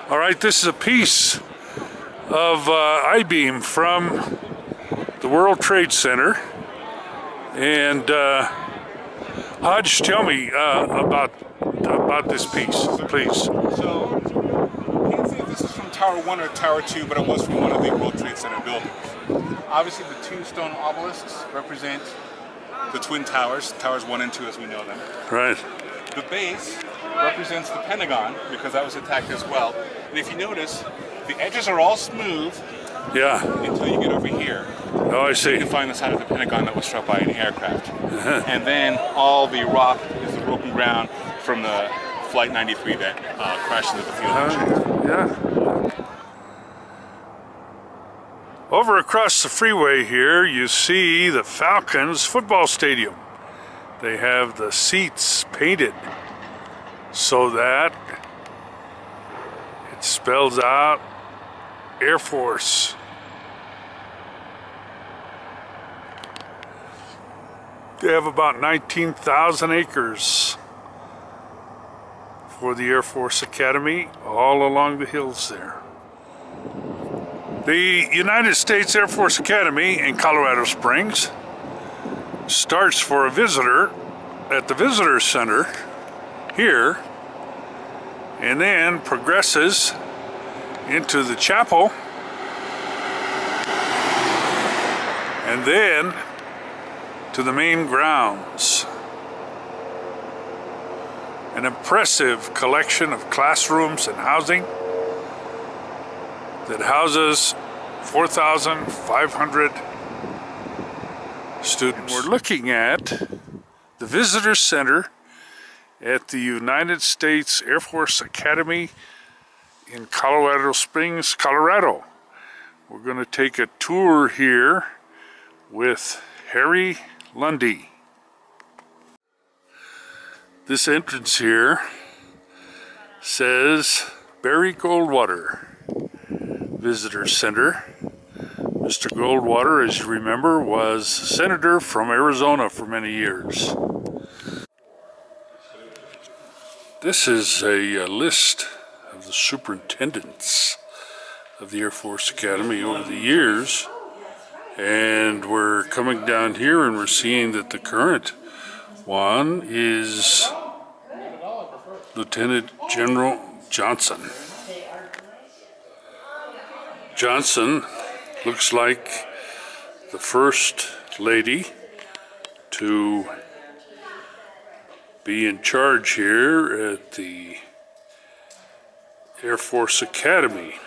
All right, this is a piece of I-beam from the World Trade Center. And Hodge, tell me about this piece, please. So, you can't say if this is from Tower 1 or Tower 2, but it was from one of the World Trade Center buildings. Obviously, the two stone obelisks represent the Twin Towers, Towers 1 and 2 as we know them. Right. The base represents the Pentagon, because that was attacked as well. And if you notice, the edges are all smooth. Yeah. Until you get over here. Oh, I see. You can find the side of the Pentagon that was struck by an aircraft. And then all the rock is the broken ground from the Flight 93 that crashed into the field. Yeah. Over across the freeway here, you see the Falcons football stadium. They have the seats painted so that it spells out Air Force. They have about 19,000 acres for the Air Force Academy all along the hills there. The United States Air Force Academy in Colorado Springs starts for a visitor at the Visitor Center here and then progresses into the chapel and then to the main grounds. An impressive collection of classrooms and housing that houses 4,500 students. We're looking at the Visitor Center at the United States Air Force Academy in Colorado Springs, Colorado. We're going to take a tour here with Harry Lunde. This entrance here says Barry Goldwater Visitor Center. Mr. Goldwater, as you remember, was senator from Arizona for many years. This is a list of the superintendents of the Air Force Academy over the years. And we're coming down here and we're seeing that the current one is Lieutenant General Johnson. Johnson looks like the first lady to be in charge here at the Air Force Academy.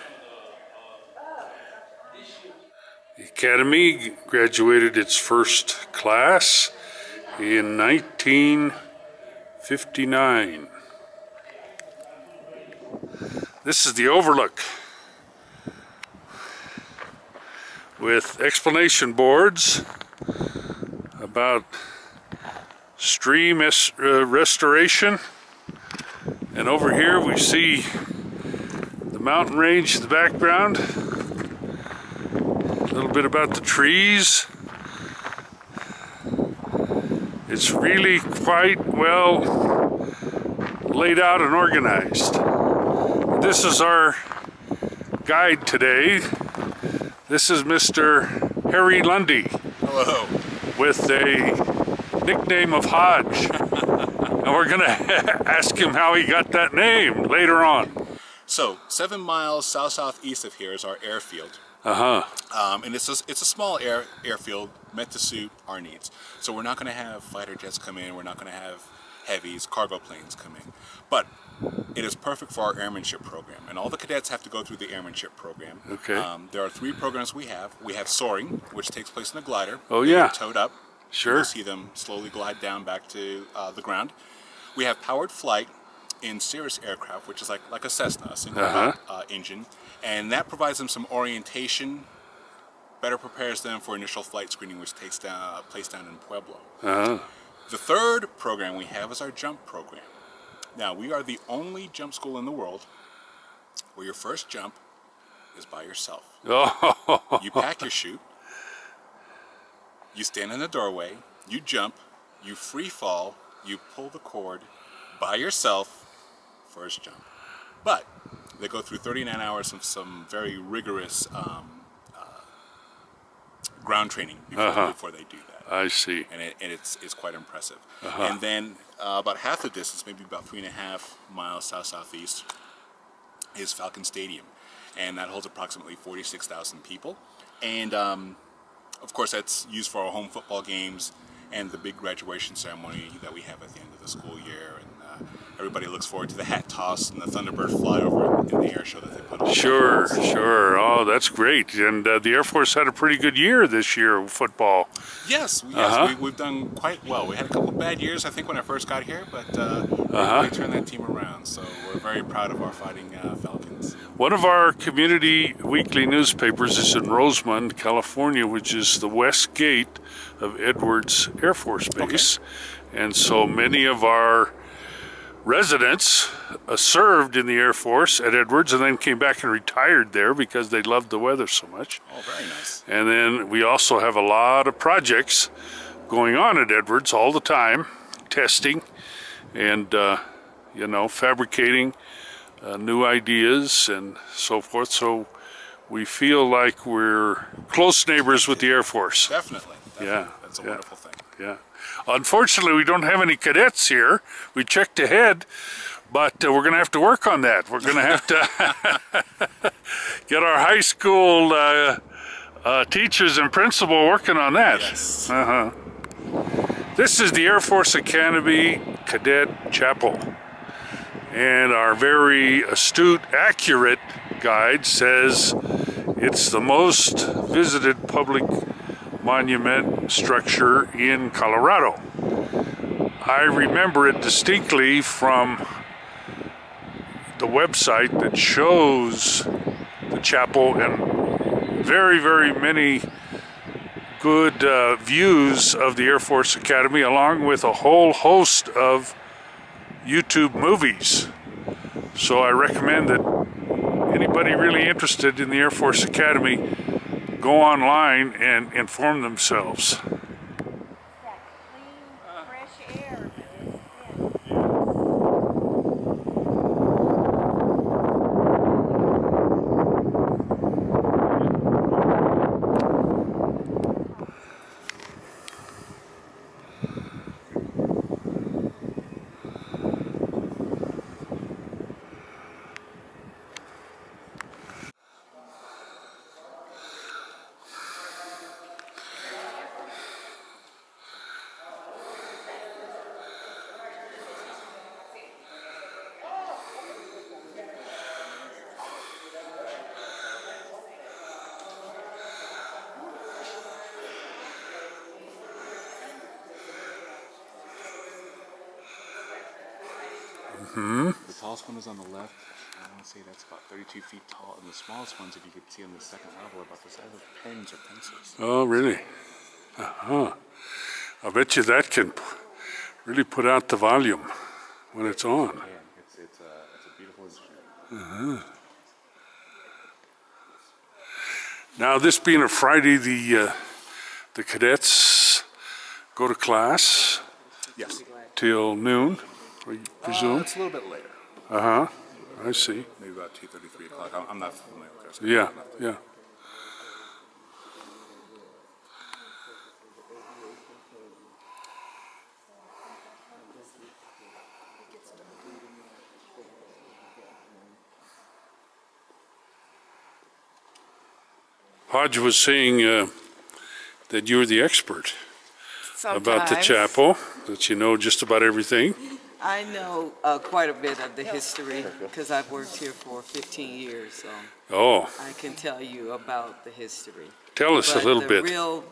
The Academy graduated its first class in 1959. This is the overlook with explanation boards about stream restoration. And over here we see the mountain range in the background. A little bit about the trees. It's really quite well laid out and organized. This is our guide today. This is Mr. Harry Lunde. Hello. With a nickname of Hodge. And we're going to ask him how he got that name later on. So, 7 miles south-southeast of here is our airfield. And it's a small airfield meant to suit our needs. So we're not going to have fighter jets come in, we're not going to have heavies, cargo planes come in. But it is perfect for our airmanship program. And all the cadets have to go through the airmanship program. Okay. There are 3 programs we have. We have Soaring, which takes place in a glider. Oh yeah. They get towed up. Sure. You'll see them slowly glide down back to the ground. We have powered flight in Cirrus aircraft, which is like a Cessna, a single engine. And that provides them some orientation, better prepares them for initial flight screening, which takes place down in Pueblo. The 3rd program we have is our jump program. Now, we are the only jump school in the world where your first jump is by yourself. You pack your chute, you stand in the doorway, you jump, you free fall, you pull the cord by yourself, first jump. But They go through 39 hours of some very rigorous ground training before they do that. I see. And it's quite impressive. And then about half the distance, maybe about 3.5 miles south-southeast, is Falcon Stadium. And that holds approximately 46,000 people. And of course, that's used for our home football games and the big graduation ceremony that we have at the end of the school year. And everybody looks forward to the hat toss and the Thunderbird flyover in the air show that they put on. Sure, sure. Oh, that's great. And the Air Force had a pretty good year this year of football. Yes, we've done quite well. We had a couple of bad years, I think, when I first got here, but we really turned that team around. So we're very proud of our fighting Falcons. One of our community weekly newspapers is in Rosamond, California, which is the west gate of Edwards Air Force Base. Okay. And so many of our residents served in the Air Force at Edwards and then came back and retired there because they loved the weather so much. Oh, very nice. And then we also have a lot of projects going on at Edwards all the time, testing and, you know, fabricating new ideas and so forth. So we feel like we're close neighbors with the Air Force. Definitely. Yeah. That's a wonderful thing. Yeah. Unfortunately, we don't have any cadets here. We checked ahead, but we're going to have to work on that. We're going to have to get our high school teachers and principal working on that. Yes. This is the Air Force Academy Cadet Chapel. And our very astute, accurate guide says it's the most visited public monument structure in Colorado. I remember it distinctly from the website that shows the chapel and very, very many good views of the Air Force Academy, along with a whole host of YouTube movies. So I recommend that anybody really interested in the Air Force Academy go online and inform themselves. That clean, fresh air. The tallest one is on the left. I want to say that's about 32 feet tall, and the smallest ones, if you could see on the second level, are about the size of pens or pencils. Oh, really? I bet you that can really put out the volume when it's on. Yeah, it's a beautiful instrument. Now, this being a Friday, the cadets go to class Yes. till noon, I presume. It's a little bit later. I see. Maybe about 2:30, 3 o'clock. I'm not familiar with their schedule. Yeah. Hodge was saying that you're the expert about the chapel, that you know just about everything. I know quite a bit of the history because I've worked here for 15 years, so I can tell you about the history. Tell us a little bit. The real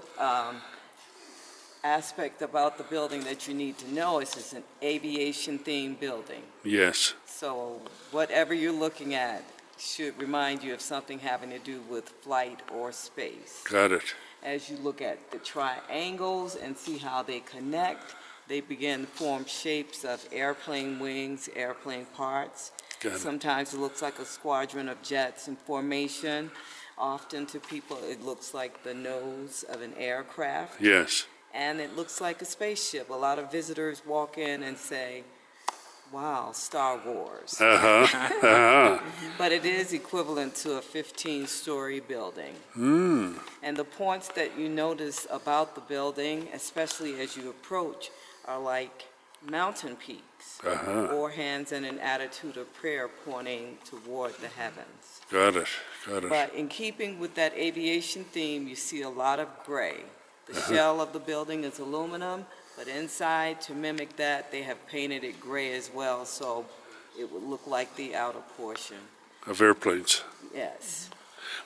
aspect about the building that you need to know is it's an aviation-themed building. Yes. So whatever you're looking at should remind you of something having to do with flight or space. Got it. As you look at the triangles and see how they connect, they begin to form shapes of airplane wings, airplane parts. Got it. Sometimes it looks like a squadron of jets in formation. Often to people it looks like the nose of an aircraft. Yes. And it looks like a spaceship. A lot of visitors walk in and say, wow, Star Wars. But it is equivalent to a 15-story building. And the points that you notice about the building, especially as you approach, are like mountain peaks or hands in an attitude of prayer pointing toward the heavens. Got it. Got it. But in keeping with that aviation theme, you see a lot of gray. The shell of the building is aluminum, but inside, to mimic that, they have painted it gray as well, so it would look like the outer portion. Of airplanes. Yes.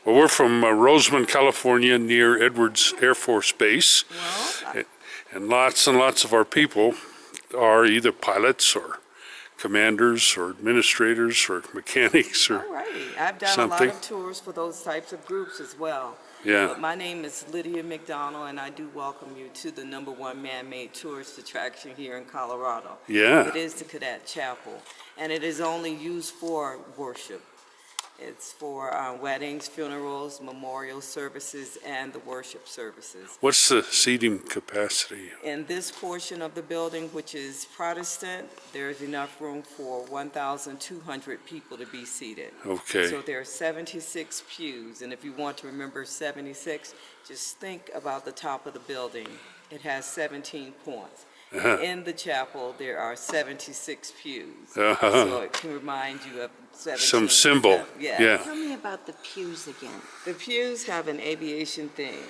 Well, we're from Rosamond, California, near Edwards Air Force Base. Well, And lots of our people are either pilots or commanders or administrators or mechanics or alrighty. I've done something. a lot of tours for those types of groups as well. Yeah. But my name is Lidia McDonald, and I do welcome you to the #1 man-made tourist attraction here in Colorado. Yeah. It is the Cadet Chapel, and it is only used for worship. It's for weddings, funerals, memorial services, and the worship services. What's the seating capacity? In this portion of the building, which is Protestant, there's enough room for 1,200 people to be seated. Okay. So there are 76 pews, and if you want to remember 76, just think about the top of the building. It has 17 points. In the chapel, there are 76 pews, so it can remind you of 17. Some symbol. Yeah. Tell me about the pews again. The pews have an aviation theme.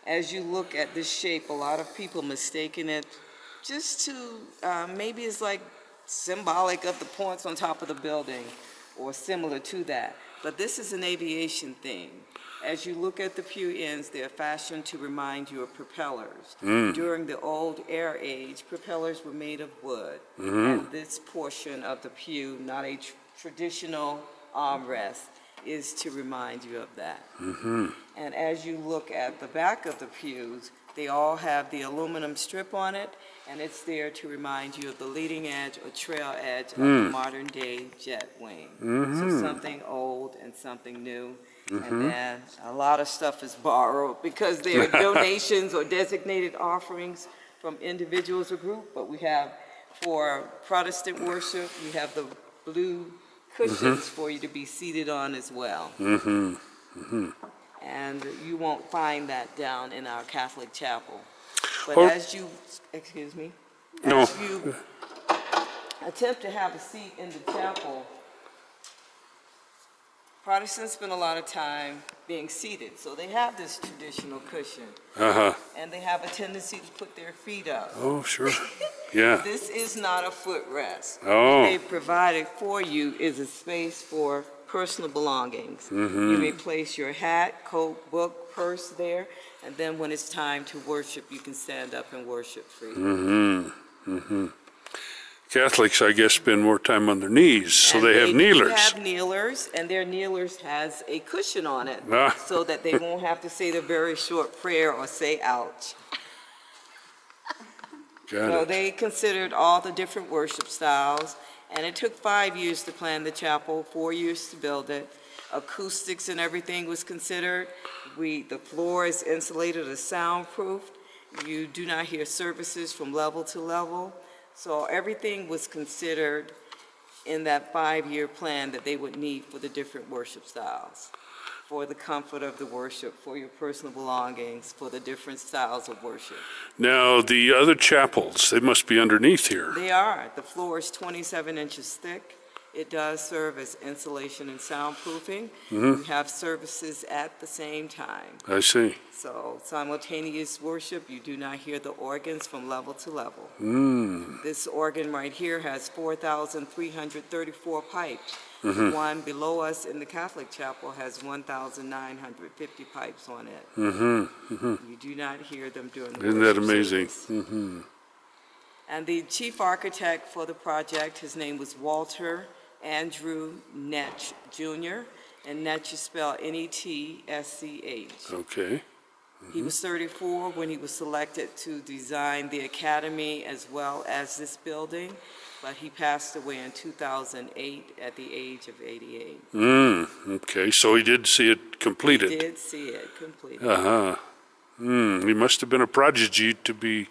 As you look at this shape, a lot of people mistaken it just to, maybe it's like symbolic of the points on top of the building or similar to that. But this is an aviation theme. As you look at the pew ends, they're fashioned to remind you of propellers. During the old air age, propellers were made of wood. And this portion of the pew, not a traditional armrest, is to remind you of that. And as you look at the back of the pews, they all have the aluminum strip on it, and it's there to remind you of the leading edge or trail edge of the modern day jet wing. So something old and something new. And then a lot of stuff is borrowed because they are donations or designated offerings from individuals or group. But we have, for Protestant worship, we have the blue cushions for you to be seated on as well. And you won't find that down in our Catholic chapel. But as you, excuse me, as you attempt to have a seat in the chapel, Protestants spend a lot of time being seated, so they have this traditional cushion. And they have a tendency to put their feet up. Oh, sure. Yeah. This is not a footrest. Oh. What they provided for you is a space for personal belongings. You may place your hat, coat, book, purse there, and then when it's time to worship, you can stand up and worship freely. Catholics, I guess, spend more time on their knees, so And they have kneelers. They have kneelers, and their kneelers has a cushion on it, so that they won't have to say the very short prayer or say ouch. So they considered all the different worship styles, and it took 5 years to plan the chapel, 4 years to build it. Acoustics and everything was considered. The floor is insulated or soundproofed. You do not hear services from level to level. So everything was considered in that 5-year plan that they would need for the different worship styles, for the comfort of the worship, for your personal belongings, for the different styles of worship. Now, the other chapels, they must be underneath here. They are. The floor is 27 inches thick. It does serve as insulation and soundproofing. We have services at the same time. I see. So simultaneous worship, you do not hear the organs from level to level. This organ right here has 4,334 pipes. The one below us in the Catholic chapel has 1,950 pipes on it. You do not hear them during the Isn't that worship amazing? service. And the chief architect for the project, his name was Walter Andrew Netsch Jr., and Netsch is spelled N-E-T-S-C-H. Okay. He was 34 when he was selected to design the academy as well as this building, but he passed away in 2008 at the age of 88. Okay, so he did see it completed. He did see it completed. He must have been a prodigy to be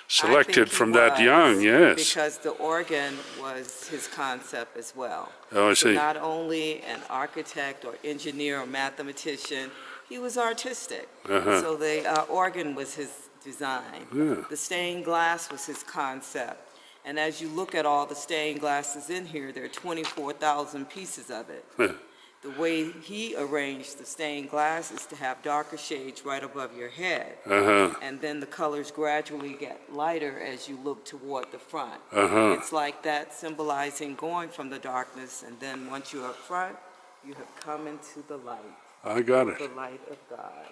selected I think he from that was, young, yes. Because the organ was his concept as well. Oh, I So see. not only an architect or engineer or mathematician, he was artistic. So the organ was his design. Yeah. The stained glass was his concept. And as you look at all the stained glasses in here, there are 24,000 pieces of it. The way he arranged the stained glass is to have darker shades right above your head. And then the colors gradually get lighter as you look toward the front. It's like that, symbolizing going from the darkness, and then once you're up front, you have come into the light. I got it. The light of God.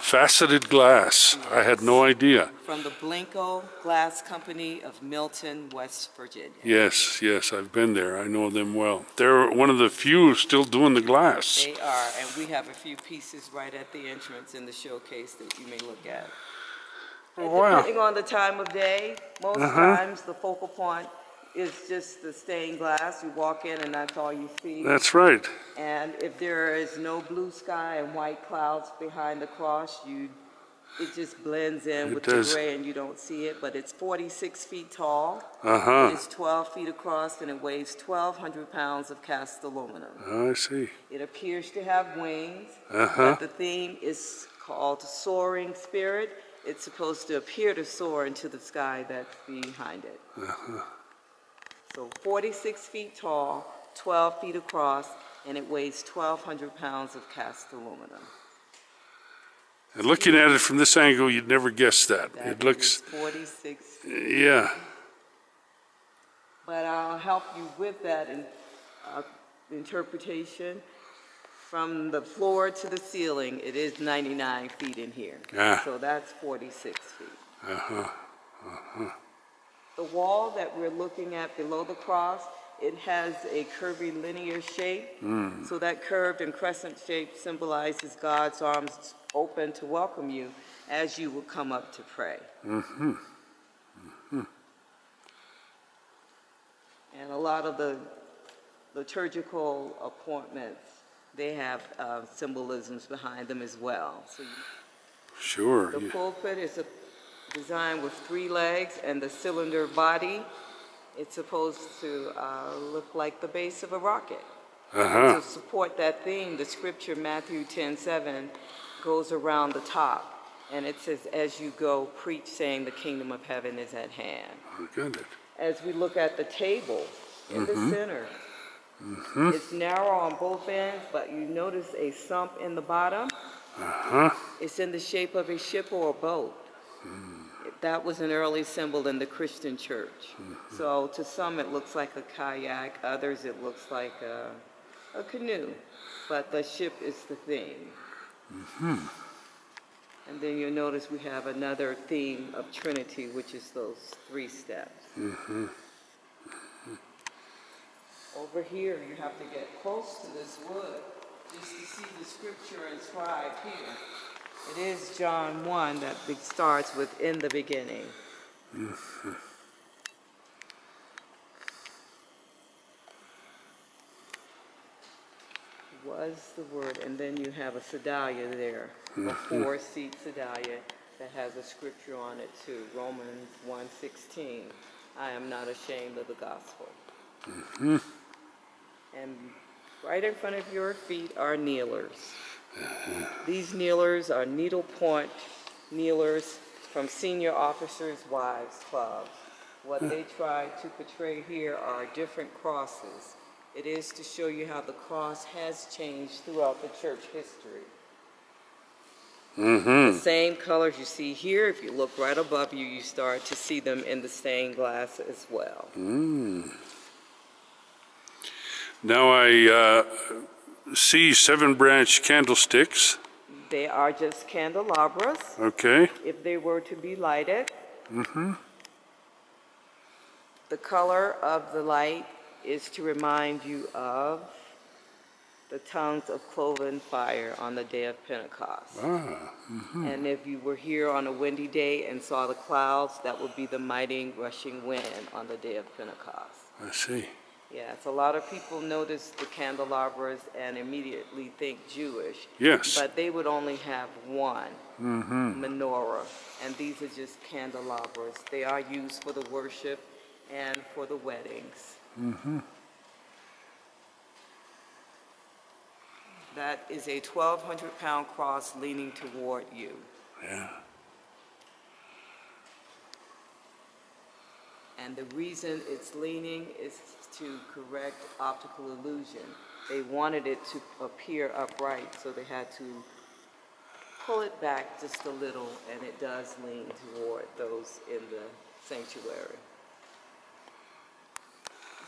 Faceted glass. I had no idea. From the Blanco Glass Company of Milton, West Virginia. Yes, yes, I've been there. I know them well. They're one of the few still doing the glass. They are, and we have a few pieces right at the entrance in the showcase that you may look at. Oh, wow. Depending on the time of day, most times the focal point is just the stained glass. You walk in and that's all you see. That's right. And if there is no blue sky and white clouds behind the cross, it just blends in with the gray and you don't see it. But it's 46 feet tall. It is 12 feet across and it weighs 1,200 pounds of cast aluminum. I see. It appears to have wings, but the theme is called Soaring Spirit. It's supposed to appear to soar into the sky that's behind it. So 46 feet tall, 12 feet across, and it weighs 1,200 pounds of cast aluminum. And looking at it from this angle, you'd never guess that. It looks 46 feet. Yeah. But I'll help you with that interpretation. From the floor to the ceiling, it is 99 feet in here. So that's 46 feet. The wall that we're looking at below the cross, it has a curvy linear shape. So that curved and crescent shape symbolizes God's arms open to welcome you as you will come up to pray. And a lot of the liturgical appointments, they have symbolisms behind them as well. So Sure. the pulpit is designed with 3 legs, and the cylinder body, it's supposed to look like the base of a rocket. To support that theme, the scripture Matthew 10:7 goes around the top, and it says, "As you go, preach, saying the kingdom of heaven is at hand." I got it. As we look at the table in the center, it's narrow on both ends, but you notice a sump in the bottom. It's in the shape of a ship or a boat. That was an early symbol in the Christian church. So to some it looks like a kayak, others it looks like a canoe, but the ship is the theme. And then you'll notice we have another theme of Trinity, which is those 3 steps. Over here, you have to get close to this wood just to see the scripture inscribed here. It is John 1 that starts with "in the beginning." Was the word, and then you have a sedalia there, a 4-seat sedalia that has a scripture on it too, Romans 1:16. I am not ashamed of the gospel. And right in front of your feet are kneelers. These kneelers are needlepoint kneelers from Senior Officers' Wives Club. What they try to portray here are different crosses. It is to show you how the cross has changed throughout the church history. The same colors you see here, if you look right above you, you start to see them in the stained glass as well. Now I see 7-branch candlesticks. They are just candelabras. Okay. If they were to be lighted, the color of the light is to remind you of the tongues of cloven fire on the day of Pentecost. And if you were here on a windy day and saw the clouds, that would be the mighty rushing wind on the day of Pentecost. I see. Yes, a lot of people notice the candelabras and immediately think Jewish. Yes. But they would only have one menorah, and these are just candelabras. They are used for the worship and for the weddings. That is a 1,200-pound cross leaning toward you. Yeah. And the reason it's leaning is to correct optical illusion. They wanted it to appear upright, so they had to pull it back just a little, and it does lean toward those in the sanctuary.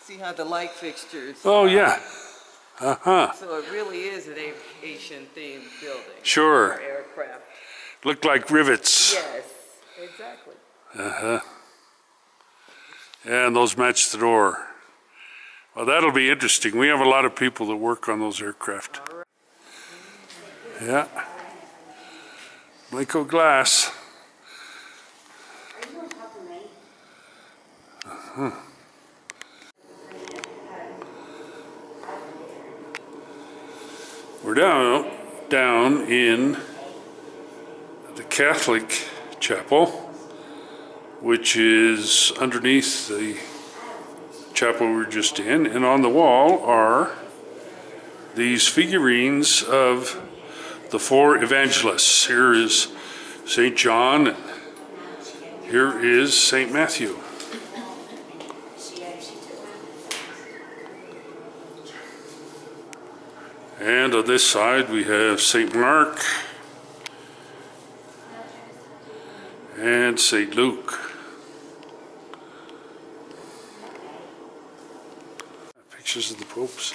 See how the light fixtures... Oh, yeah. Uh-huh. So it really is an aviation-themed building. Sure. Or aircraft. Look like rivets. Yes, exactly. Uh-huh. And those match the door. Well, that'll be interesting. We have a lot of people that work on those aircraft. Yeah. Blanco glass. Uh-huh. We're down in the Catholic chapel, which is underneath the chapel we were just in, and on the wall are these figurines of the four evangelists. Here is St. John, and here is St. Matthew. And on this side we have St. Mark and St. Luke. Pictures of the popes.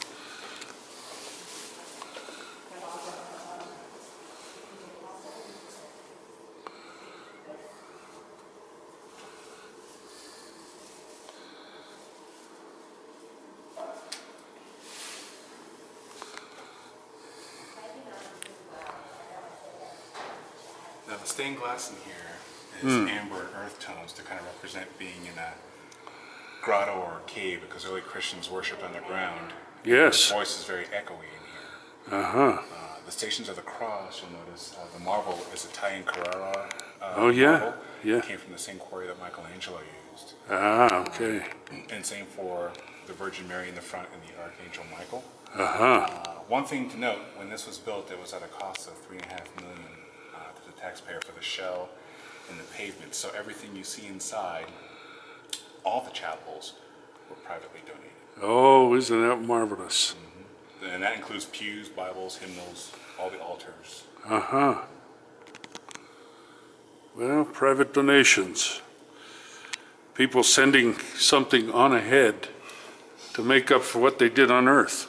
Now the stained glass in here is amber earth tones to kind of represent being in a grotto or a cave, because early Christians worshipped underground. Yes. The voice is very echoey in here. Uh-huh. The Stations of the Cross, you'll notice the marble is Italian Carrara Oh, yeah. marble. Yeah. It came from the same quarry that Michelangelo used. Ah, okay. And same for the Virgin Mary in the front and the Archangel Michael. Uh-huh. One thing to note, when this was built, it was at a cost of $3.5 million to the taxpayer for the shell and the pavement. So everything you see inside, all the chapels, were privately donated. Oh, isn't that marvelous? And that includes pews, Bibles, hymnals, all the altars. Uh-huh. Well, private donations. People sending something on ahead to make up for what they did on earth.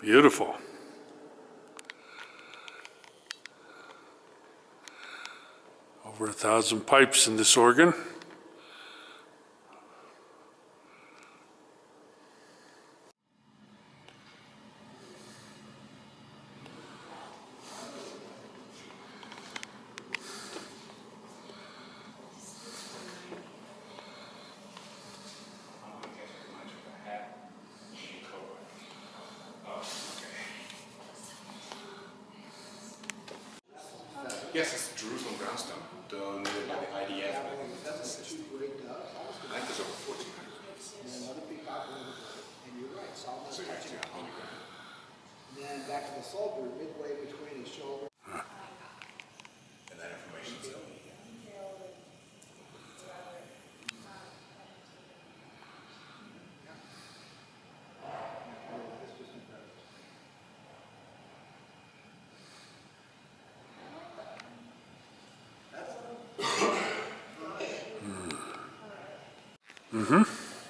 Beautiful. Over 1,000 pipes in this organ. Yes, it's Jerusalem brownstone, donated by the IDF. I think it's over 1,400. So you're actually on holy ground. Then back to the shoulder, midway between his shoulder. And that information's in.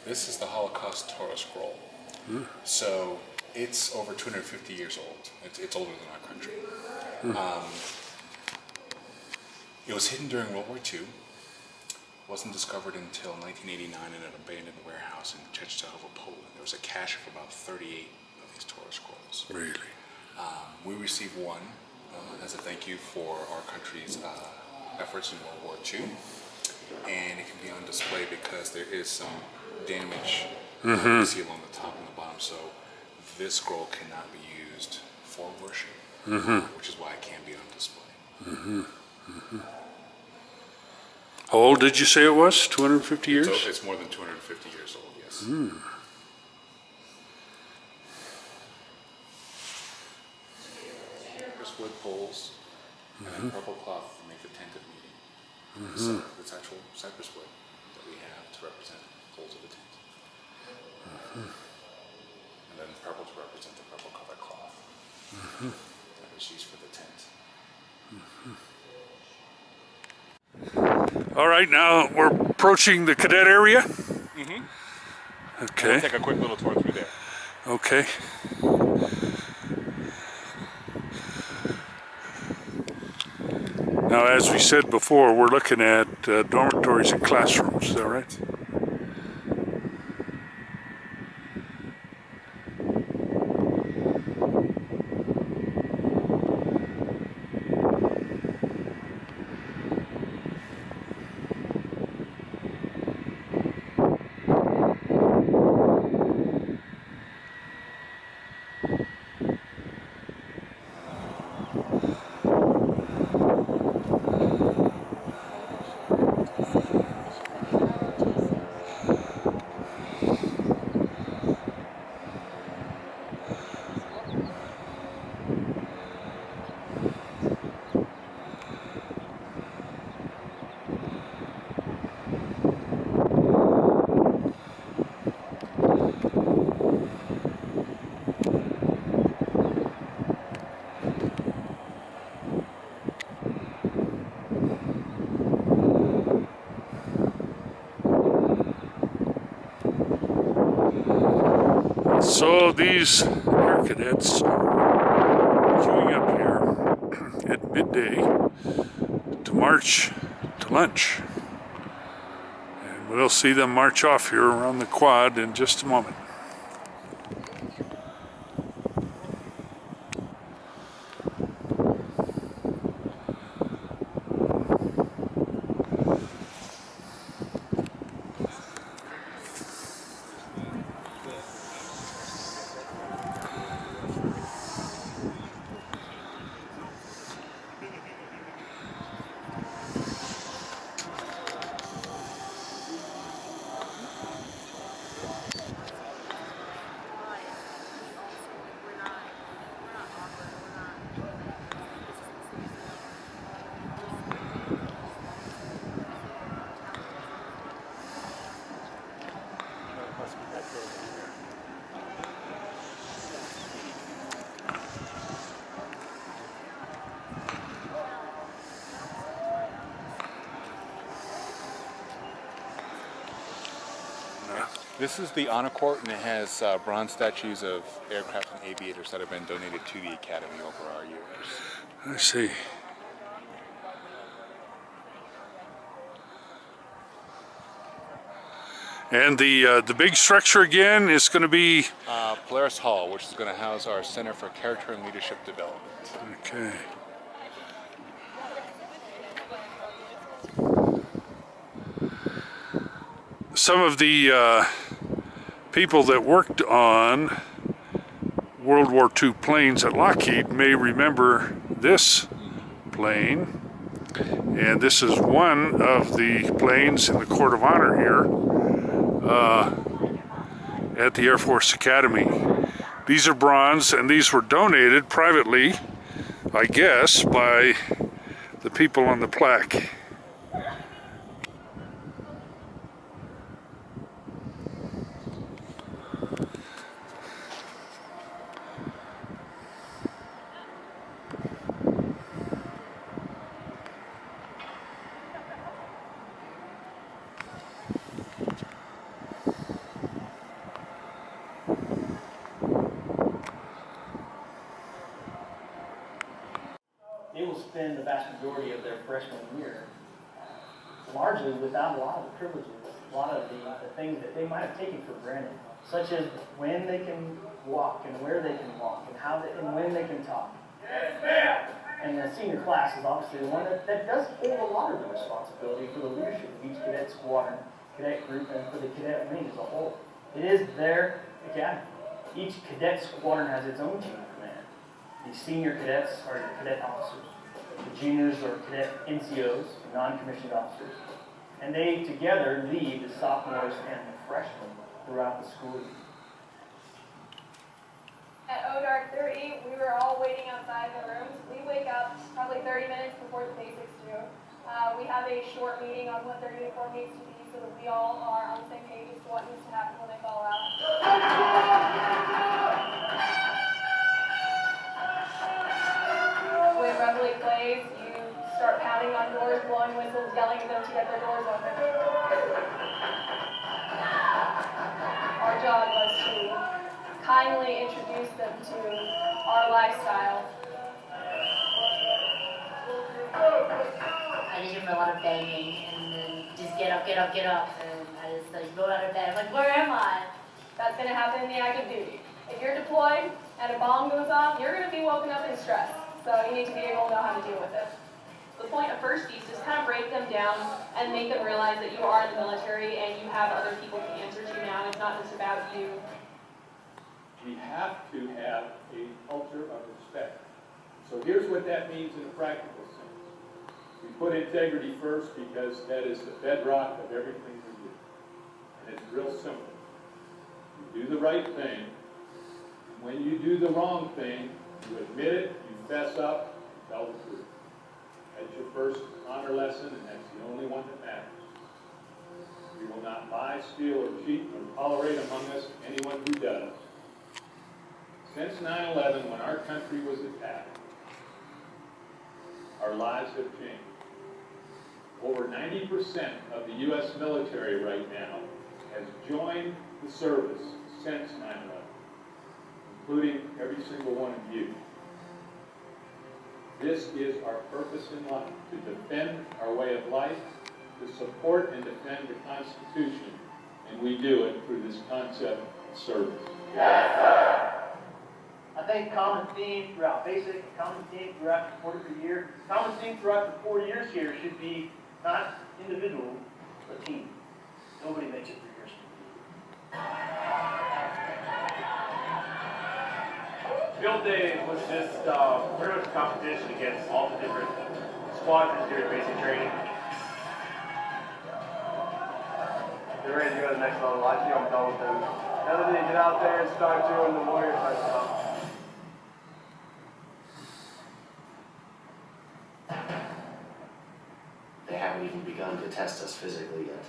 This is the Holocaust Torah scroll. So it's over 250 years old. It's older than our country. It was hidden during World War II. Wasn't discovered until 1989 in an abandoned warehouse in Częstochowa, Poland. There was a cache of about 38 of these Torah scrolls. Really? We received one as a thank you for our country's efforts in World War II, and it can be on display because there is some damage you see along the top and the bottom. So this scroll cannot be used for worship, which is why it can be on display. How old did you say it was? 250 years? So it's more than 250 years old, yes. Cypress wood poles and purple cloth to make the tent of meeting. So it's actual cypress wood that we have to represent poles of the tent. And then purple to represent the purple covered cloth that was used for the tent. All right, now we're approaching the cadet area. Okay. We'll take a quick little tour through there. Okay. Now, as we said before, we're looking at dormitories and classrooms. Is that right? So these air cadets are queuing up here at midday to march to lunch. And we'll see them march off here around the quad in just a moment. This is the honor court, and it has bronze statues of aircraft and aviators that have been donated to the Academy over our years. I see. And the big structure again is going to be Blair's Hall, which is going to house our Center for Character and Leadership Development. okay. Some of the people that worked on World War II planes at Lockheed may remember this plane, and this is one of the planes in the Court of Honor here at the Air Force Academy. These are bronze, and these were donated privately, I guess, by the people on the plaque. They will spend the vast majority of their freshman year largely without a lot of the privileges, a lot of the things that they might have taken for granted, such as when they can walk and where they can walk and how they, and when they can talk. Yes, ma'am. And the senior class is obviously the one that does hold a lot of the responsibility for the leadership of each cadet squadron, cadet group, and for the cadet wing as a whole. It is their academy. Each cadet squadron has its own chain of command. The senior cadets are your cadet officers. The juniors are cadet NCOs, non-commissioned officers. And they together lead the sophomores and the freshmen throughout the school year. At dark 30, we were all waiting outside the rooms. We wake up probably 30 minutes before the basics do. We have a short meeting on what their uniform needs to be so that we all are on the same page as to what needs to happen when they fall out. When Reveille plays, you start pounding on doors, blowing whistles, yelling at them to get their doors open. Our job was to kindly introduce them to our lifestyle. I just hear a lot of banging and then just get up, and I just like roll out of bed. I'm like, where am I? That's going to happen in the active duty. If you're deployed and a bomb goes off, you're going to be woken up in stress. So you need to be able to know how to deal with it. The point of first piece is kind of break them down and make them realize that you are in the military and you have other people to answer to now. It's not just about you. We have to have a culture of respect. So here's what that means in a practical sense. We put integrity first because that is the bedrock of everything we do. And it's real simple. You do the right thing. And when you do the wrong thing, you admit it, you fess up, you tell the truth. That's your first honor lesson, and that's the only one that matters. We will not lie, steal, or cheat, or tolerate among us anyone who does. Since 9/11, when our country was attacked, our lives have changed. Over 90% of the U.S. military right now has joined the service since 9/11, including every single one of you. This is our purpose in life, to defend our way of life, to support and defend the Constitution, and we do it through this concept of service. Yes, sir. I think common theme throughout basic, common theme throughout the 4 year, common theme throughout the 4 years here should be not individual, but team. Nobody makes it through years. Field day was just pretty much a competition against all the different squadrons during basic training. They're ready to go to the next level. I think I'm done with them. Now that they get out there and start doing the warrior type stuff. They haven't even begun to test us physically yet.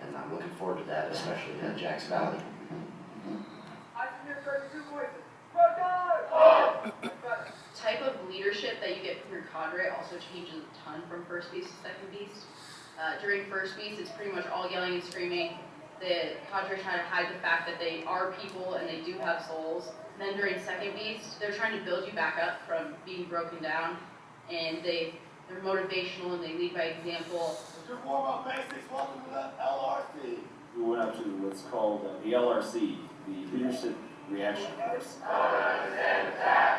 And I'm looking forward to that, especially at Jack's Valley. Type of leadership that you get from your cadre also changes a ton from first beast to second beast. During first beast, it's pretty much all yelling and screaming. The cadre trying to hide the fact that they are people and they do have souls. And then during second beast, they're trying to build you back up from being broken down, and they're motivational and they lead by example. Just more about basics. Welcome to the LRC. We went up to what's called the LRC, the Leadership Reaction Course.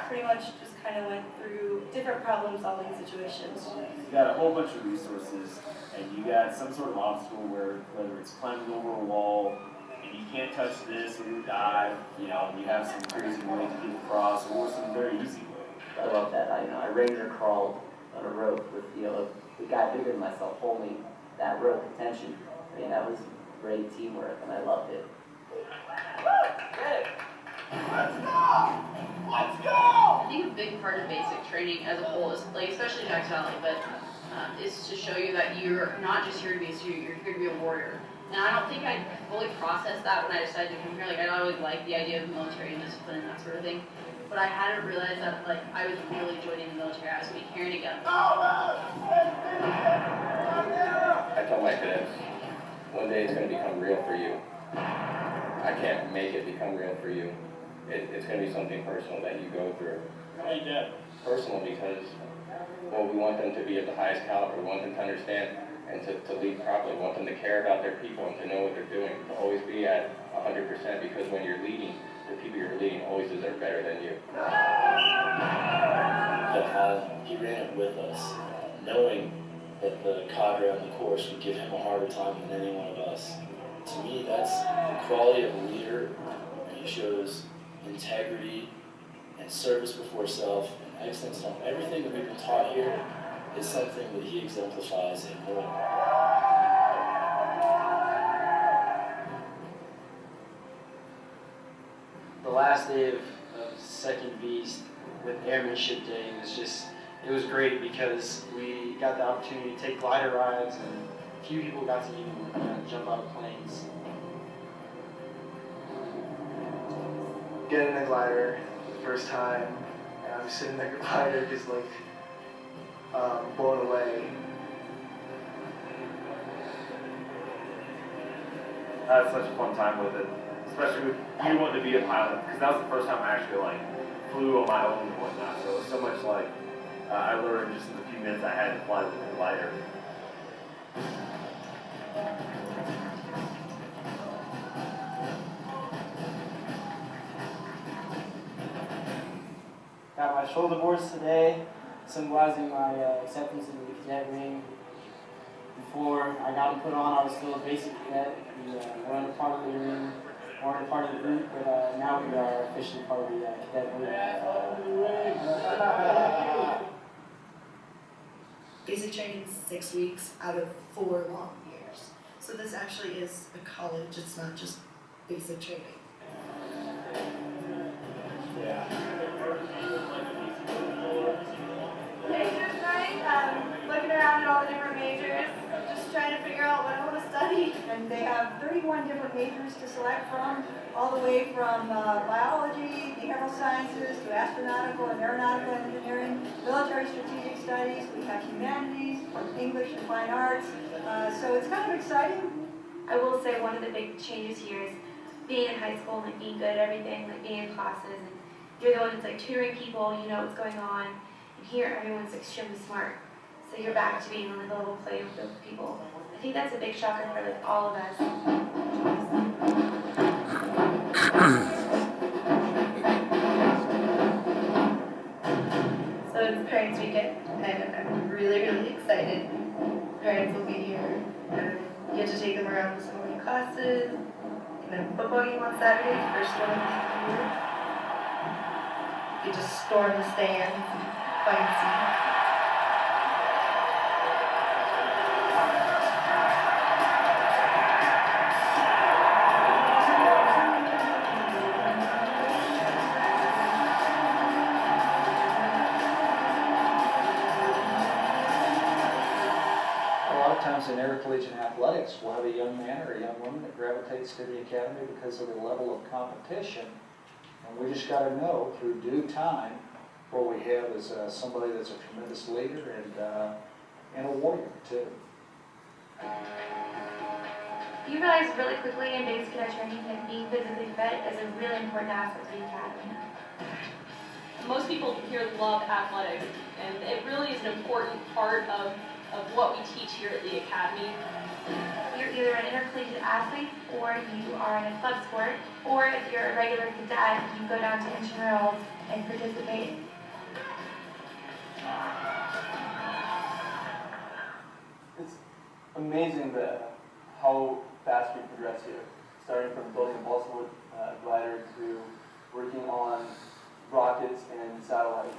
Pretty much just kind of went through different problem-solving situations. You got a whole bunch of resources, and you got some sort of obstacle where, whether it's climbing over a wall, and you can't touch this or you die, you know, you have some crazy way to get across, or some very easy way. I love that. I ranger crawled on a rope with, the guy bigger than myself holding that rope of tension. I mean, that was great teamwork, and I loved it. Let's go! Let's go! I think a big part of basic training as a whole is, like, especially Jack's Valley, but is to show you that you're not just here to be a student, you're here to be a warrior. And I don't think I fully processed that when I decided to come here. Like, I always liked the idea of military and discipline and that sort of thing. But I hadn't realized that, like, I was really joining the military. I was going to be carrying a gun. I told my cadets, one day it's going to become real for you. I can't make it become real for you. It's going to be something personal that you go through. Hey, Dad. Personal because, well, we want them to be at the highest caliber. We want them to understand and to lead properly. We want them to care about their people and to know what they're doing. To always be at 100% because when you're leading, the people you're leading always deserve better than you. He ran it with us, knowing that the cadre on the course would give him a harder time than any one of us. To me, that's the quality of a leader, and he shows integrity and service before self and excellence on everything that we've been taught here is something that he exemplifies in more. The last day of Second Beast with Airmanship Day was just, it was great because we got the opportunity to take glider rides and a few people got to even jump out of planes. Getting a glider for the first time, and I'm sitting in the glider just like blown away. I had such a fun time with it, especially with you wanting to be a pilot, because that was the first time I actually like flew on my own and whatnot. So it was so much like I learned just in the few minutes I had to fly with the glider. Got my shoulder boards today, symbolizing my acceptance into the cadet ring. Before I got them put on, I was still a basic cadet. We weren't a part of the ring, weren't a part of the group, but now we are officially part of the cadet ring. Basic training is 6 weeks out of 4 long years. So this actually is a college, it's not just basic training. Majors night, looking around at all the different majors, just trying to figure out what I want to study. And they have 31 different majors to select from, all the way from biology, behavioral sciences, to astronautical and aeronautical engineering, military strategic studies, we have humanities, English and fine arts, so it's kind of exciting. I will say one of the big changes here is being in high school and like being good at everything, like being in classes, and you're the one that's like tutoring people, you know what's going on. And here everyone's extremely smart. So you're back to being on like a level play with those people. I think that's a big shocker for like all of us. So it's Parents Weekend, and I'm really, really excited. Parents will be here, and you get to take them around to some of your classes, and then football game on Saturday, first one of the year. You just storm the stands and find seats. In intercollegiate athletics, we'll have a young man or a young woman that gravitates to the academy because of the level of competition. And we just got to know through due time what we have is somebody that's a tremendous leader and a warrior too. You realize really quickly in basic cadet training that being physically fit is a really important aspect of the academy. Most people here love athletics, and it really is an important part of what we teach here at the Academy. You're either an intercollegiate athlete, or you are in a club sport, or if you're a regular cadet, you go down to intramurals and participate. It's amazing how fast we progress here, starting from building a balsa wood glider to working on rockets and satellites.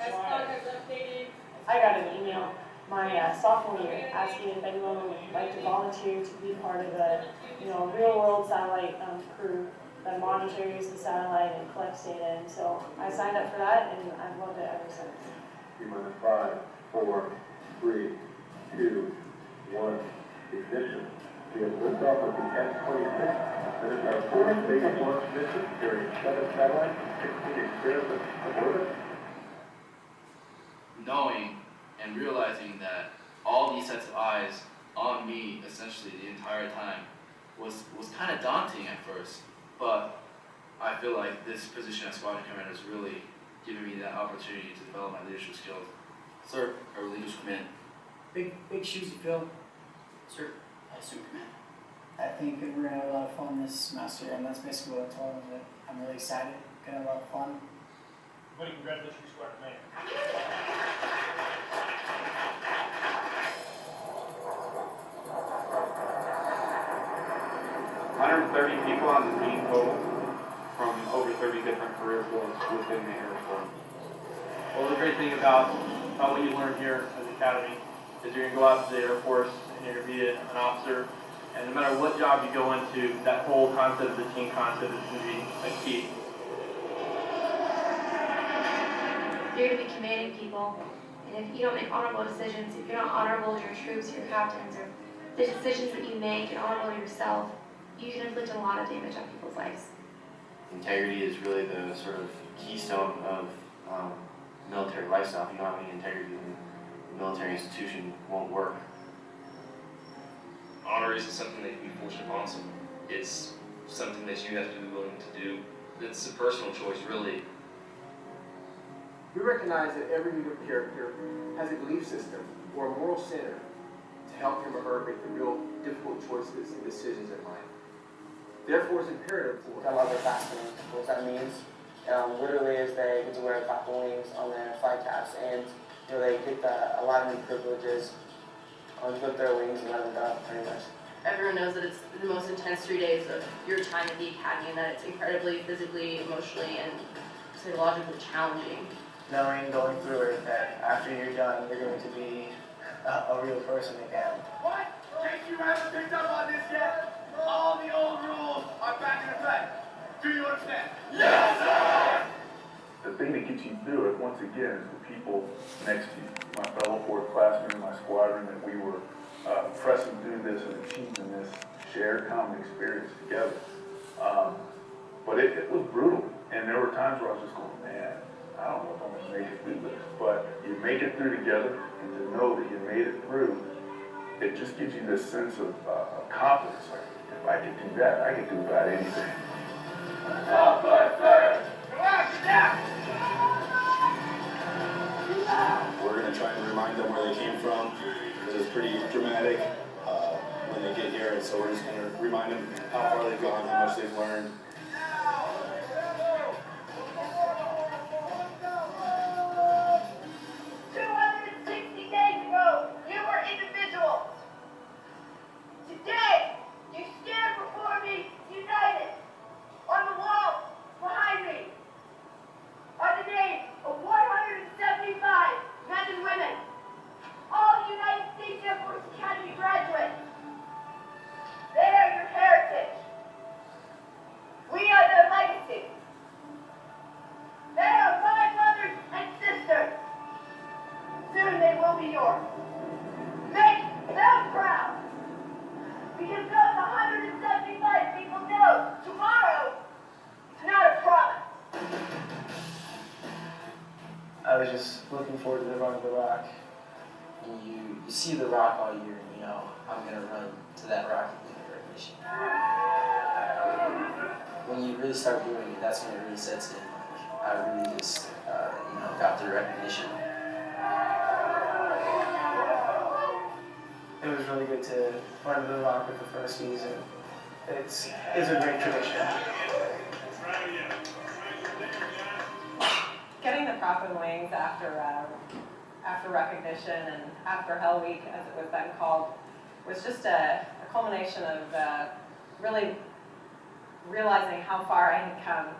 I got an email my sophomore year asking if anyone would like to volunteer to be part of the real-world satellite crew that monitors the satellite and collects data. And so I signed up for that, and I've loved it ever since. T-minus 5, 4, 3, 2, 1, ignition. We have liftoff of the F-26. That is our fourth base launch mission carrying 7 satellites and 16 experiments aboard it. Knowing and realizing that all these sets of eyes on me essentially the entire time was kind of daunting at first, but I feel like this position as squadron commander has really given me that opportunity to develop my leadership skills. Sir, our leaders come in. Big shoes to fill. Sir, I assume command. I think that we're going to have a lot of fun this semester, and that's basically what I told them, that I'm really excited. kind of a lot of fun. Everybody, congratulations to our man. 130 people on the team total from over 30 different career fields within the Air Force. Well, the great thing about what you learn here at the Academy is you're going to go out to the Air Force and you're going to be an officer, and no matter what job you go into, that whole concept of the team concept is going to be a key. You're going to be commanding people, and if you don't make honorable decisions, if you're not honorable to your troops, your captains, or the decisions that you make and honorable to yourself, you can inflict a lot of damage on people's lives. Integrity is really the sort of keystone of military lifestyle. If you don't have any integrity, then the military institution won't work. Honor isn't something that can be forced upon someone. It's something that you have to be willing to do. It's a personal choice, really. We recognize that every leader of character has a belief system or a moral center to help him or her make the real difficult choices and decisions in life. Therefore, it's imperative for I love their Falcon wings. What that means, literally, is they get to wear Falcon wings on their flight caps, and they get a lot of new privileges on flip their wings and let them go, pretty much. Everyone knows that it's the most intense 3 days of your time at the academy, and that it's incredibly physically, emotionally, and psychologically challenging. Knowing going through it that after you're done, you're going to be a real person again. What? In case you haven't picked up on this yet, all the old rules are back in effect. Do you understand? Yes, sir! The thing that gets you through it, once again, is the people next to you. My fellow fourth-classmen, my squadron, that we were pressing through this and achieving this shared common experience together. But it was brutal, and there were times where I was just going, man, I don't know if I'm going to make it through this. But you make it through together, and to know that you made it through, it just gives you this sense of confidence. Like, if I can do that, I can do about anything. We're going to try and remind them where they came from, because it's pretty dramatic when they get here, and so we're just going to remind them how far they've gone, how much they've learned. Today, you stand before me united. On the wall behind me are the names of 175 men and women, all United States Air Force Academy graduates. They are your heritage. We are their legacy. They are my brothers and sisters. Soon they will be yours. Make them proud. Because those 175 people know tomorrow is not a promise. I was just looking forward to the run of the rock. When you see the rock all year, and you know, I'm going to run to that rock and get recognition. When you really start doing it, that's when it really sets in. I really just, got the recognition. It was really good to run to the rock with the first season. It's a great tradition. Getting the prop and wings after recognition and after Hell Week, as it was then called, was just a culmination of really realizing how far I had come,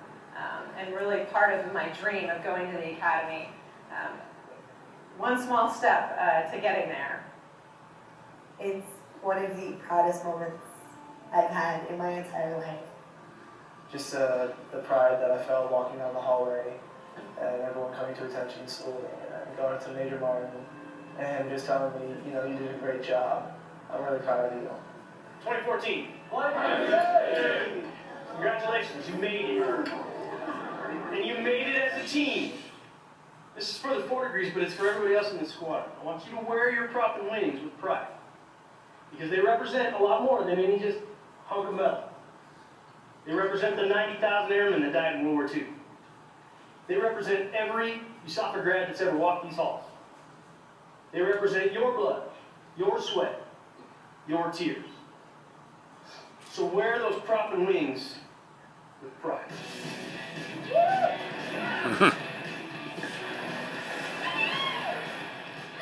and really part of my dream of going to the academy. One small step to getting there. It's one of the proudest moments I've had in my entire life. Just the pride that I felt walking down the hallway and everyone coming to attention school and going to Major Martin and him just telling me, you did a great job. I'm really proud of you. 2014. Congratulations, you made it. And you made it as a team. This is for the 4 degrees, but it's for everybody else in the squad. I want you to wear your prop and wings with pride. Because they represent a lot more than any just hunk of metal. They represent the 90,000 airmen that died in World War II. They represent every USAFA grad that's ever walked these halls. They represent your blood, your sweat, your tears. So wear those prop and wings with pride.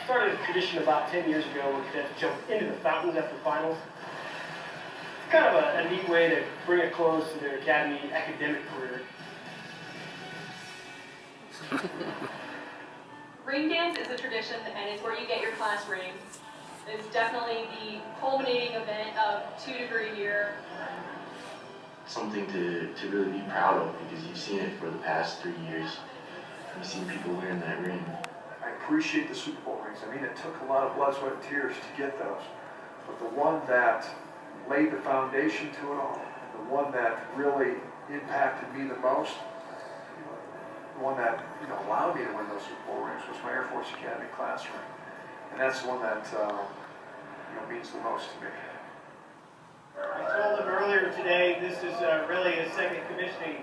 Started a tradition about 10 years ago where cadets jump into the fountains after finals. It's kind of a neat way to bring a close to their academy academic career. Ring dance is a tradition, and it's where you get your class ring. It's definitely the culminating event of 2-degree year. Something to really be proud of, because you've seen it for the past 3 years. You've seen people wearing that ring. I appreciate the Super Bowl rings. I mean, it took a lot of blood, sweat, and tears to get those. But the one that laid the foundation to it all, the one that really impacted me the most, the one that allowed me to win those Super Bowl rings, was my Air Force Academy class ring. And that's the one that means the most to me. I told them earlier today, this is really a second commissioning.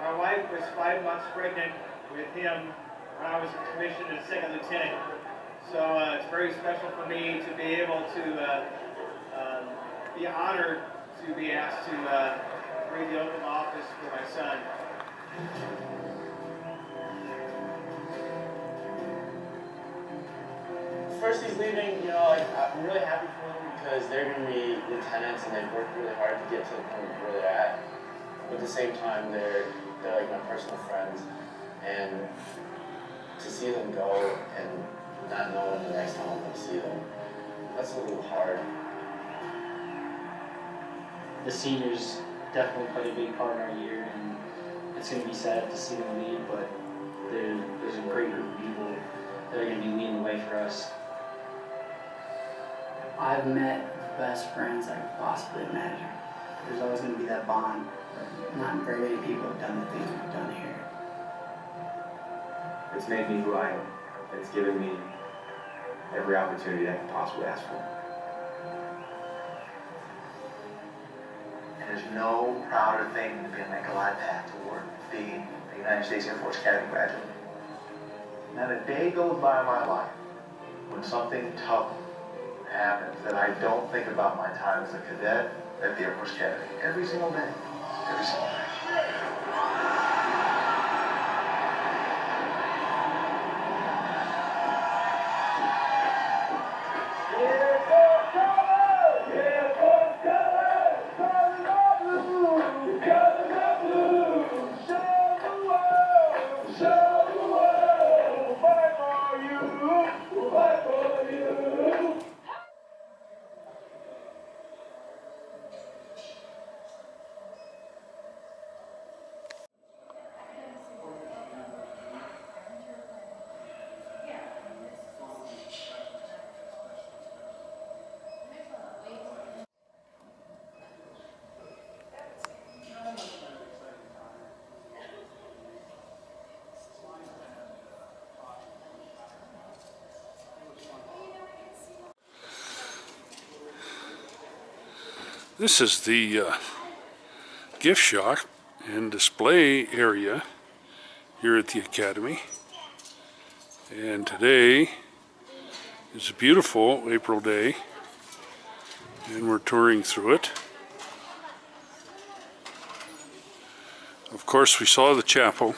My wife was 5 months pregnant with him when I was commissioned as second lieutenant. So it's very special for me to be able to be honored to be asked to read the oath of office for my son. First he's leaving, I'm really happy for them because they're going to be lieutenants and they've worked really hard to get to the point where they're at. But at the same time, they're like my personal friends, and to see them go and not knowing the next time I'm going to see them, that's a little hard. The seniors definitely played a big part in our year, and it's going to be sad to see them leave, but there's a great group of people that are going to be leading the way for us. I've met the best friends I could possibly imagine. There's always going to be that bond, but not very many people have done the things we've done here. It's made me who I am. It's given me every opportunity I could possibly ask for. And there's no prouder thing than being on a glide path toward being a United States Air Force Academy graduate. Not a day goes by in my life when something tough happens that I don't think about my time as a cadet at the Air Force Academy. Every single day. Every single day. This is the gift shop and display area here at the Academy. And today is a beautiful April day, and we're touring through it. Of course, we saw the chapel,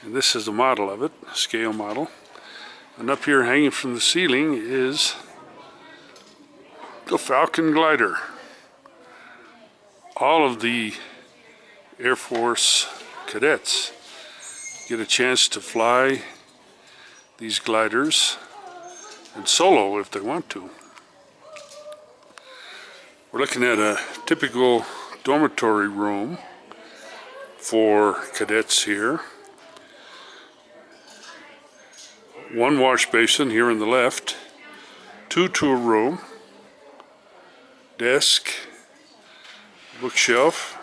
and this is a model of it, a scale model. And up here hanging from the ceiling is the Falcon Glider. All of the Air Force cadets get a chance to fly these gliders and solo if they want to. We're looking at a typical dormitory room for cadets here. One wash basin here on the left, 2 to a room, desk, bookshelf,